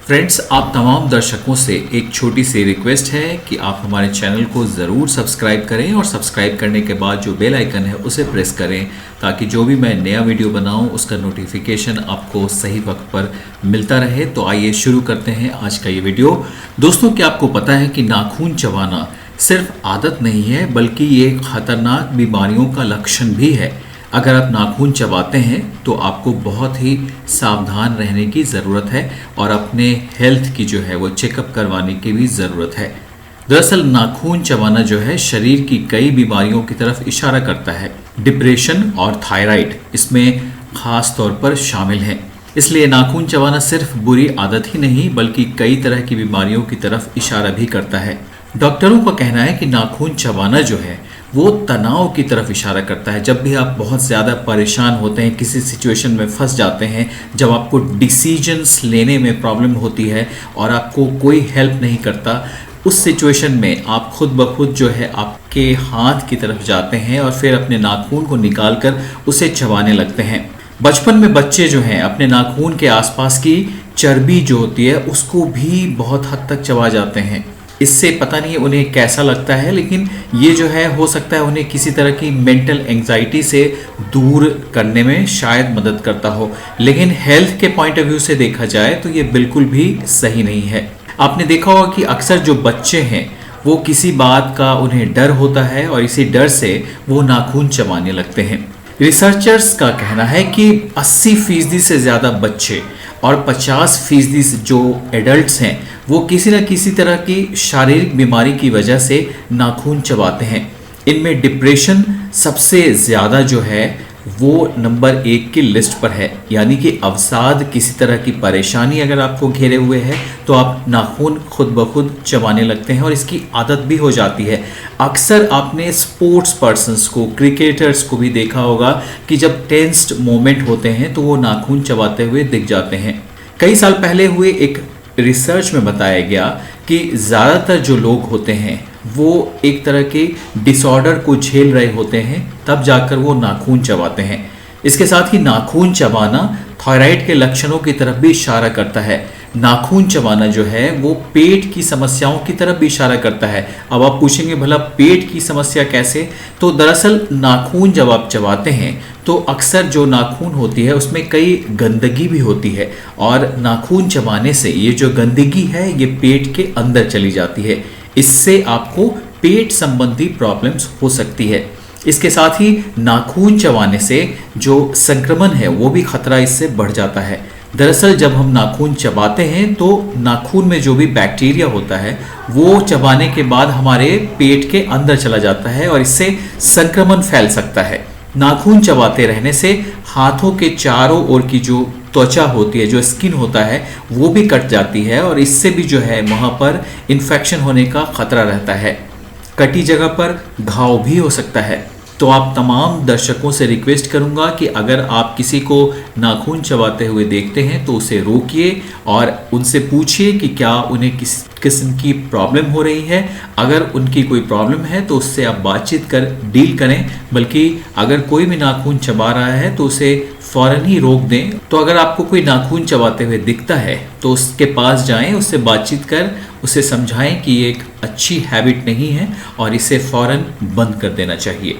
Friends, आप तमाम दर्शकों से एक छोटी सी रिक्वेस्ट है कि आप हमारे चैनल को ज़रूर सब्सक्राइब करें और सब्सक्राइब करने के बाद जो बेल आइकन है उसे प्रेस करें ताकि जो भी मैं नया वीडियो बनाऊं उसका नोटिफिकेशन आपको सही वक्त पर मिलता रहे। तो आइए शुरू करते हैं आज का ये वीडियो। दोस्तों, क्या आपको पता है कि नाखून चबाना सिर्फ आदत नहीं है बल्कि ये खतरनाक बीमारियों का लक्षण भी है। अगर आप नाखून चबाते हैं तो आपको बहुत ही सावधान रहने की ज़रूरत है और अपने हेल्थ की जो है वो चेकअप करवाने की भी ज़रूरत है। दरअसल नाखून चबाना जो है शरीर की कई बीमारियों की तरफ इशारा करता है। डिप्रेशन और थायराइड इसमें खास तौर पर शामिल हैं। इसलिए नाखून चबाना सिर्फ बुरी आदत ही नहीं बल्कि कई तरह की बीमारियों की तरफ इशारा भी करता है। डॉक्टरों का कहना है कि नाखून चबाना जो है वो तनाव की तरफ इशारा करता है। जब भी आप बहुत ज़्यादा परेशान होते हैं, किसी सिचुएशन में फंस जाते हैं, जब आपको डिसीजंस लेने में प्रॉब्लम होती है और आपको कोई हेल्प नहीं करता, उस सिचुएशन में आप खुद ब खुद जो है आपके हाथ की तरफ जाते हैं और फिर अपने नाखून को निकाल कर उसे चबाने लगते हैं। बचपन में बच्चे जो हैं अपने नाखून के आसपास की चर्बी जो होती है उसको भी बहुत हद तक चबा जाते हैं। इससे पता नहीं उन्हें कैसा लगता है, लेकिन ये जो है हो सकता है उन्हें किसी तरह की मेंटल एंजाइटी से दूर करने में शायद मदद करता हो। लेकिन हेल्थ के पॉइंट ऑफ व्यू से देखा जाए तो ये बिल्कुल भी सही नहीं है। आपने देखा होगा कि अक्सर जो बच्चे हैं वो किसी बात का उन्हें डर होता है और इसी डर से वो नाखून चबाने लगते हैं। रिसर्चर्स का कहना है कि 80% से ज़्यादा बच्चे और 50% जो एडल्ट्स हैं वो किसी न किसी तरह की शारीरिक बीमारी की वजह से नाखून चबाते हैं। इनमें डिप्रेशन सबसे ज़्यादा जो है वो नंबर 1 की लिस्ट पर है। यानी कि अवसाद, किसी तरह की परेशानी अगर आपको घेरे हुए है तो आप नाखून खुद ब खुद चबाने लगते हैं और इसकी आदत भी हो जाती है। अक्सर आपने स्पोर्ट्स पर्सन्स को, क्रिकेटर्स को भी देखा होगा कि जब टेंस्ड मोमेंट होते हैं तो वो नाखून चबाते हुए दिख जाते हैं। कई साल पहले हुए एक रिसर्च में बताया गया कि ज़्यादातर जो लोग होते हैं वो एक तरह के डिसऑर्डर को झेल रहे होते हैं, तब जाकर वो नाखून चबाते हैं। इसके साथ ही नाखून चबाना थायराइड के लक्षणों की तरफ भी इशारा करता है। नाखून चबाना जो है वो पेट की समस्याओं की तरफ भी इशारा करता है। अब आप पूछेंगे भला पेट की समस्या कैसे? तो दरअसल नाखून जब आप चबाते हैं तो अक्सर जो नाखून होती है उसमें कई गंदगी भी होती है और नाखून चबाने से ये जो गंदगी है ये पेट के अंदर चली जाती है। इससे आपको पेट संबंधी प्रॉब्लम्स हो सकती है। इसके साथ ही नाखून चबाने से जो संक्रमण है वो भी खतरा इससे बढ़ जाता है। दरअसल जब हम नाखून चबाते हैं तो नाखून में जो भी बैक्टीरिया होता है वो चबाने के बाद हमारे पेट के अंदर चला जाता है और इससे संक्रमण फैल सकता है। नाखून चबाते रहने से हाथों के चारों ओर की जो त्वचा होती है, जो स्किन होता है, वो भी कट जाती है और इससे भी जो है वहाँ पर इन्फेक्शन होने का खतरा रहता है। कटी जगह पर घाव भी हो सकता है। तो आप तमाम दर्शकों से रिक्वेस्ट करूंगा कि अगर आप किसी को नाखून चबाते हुए देखते हैं तो उसे रोकिए और उनसे पूछिए कि क्या उन्हें किस किस्म की प्रॉब्लम हो रही है। अगर उनकी कोई प्रॉब्लम है तो उससे आप बातचीत कर डील करें, बल्कि अगर कोई भी नाखून चबा रहा है तो उसे फ़ौरन ही रोक दें। तो अगर आपको कोई नाखून चबाते हुए दिखता है तो उसके पास जाएं, उससे बातचीत कर उसे समझाएं कि ये एक अच्छी हैबिट नहीं है और इसे फ़ौरन बंद कर देना चाहिए।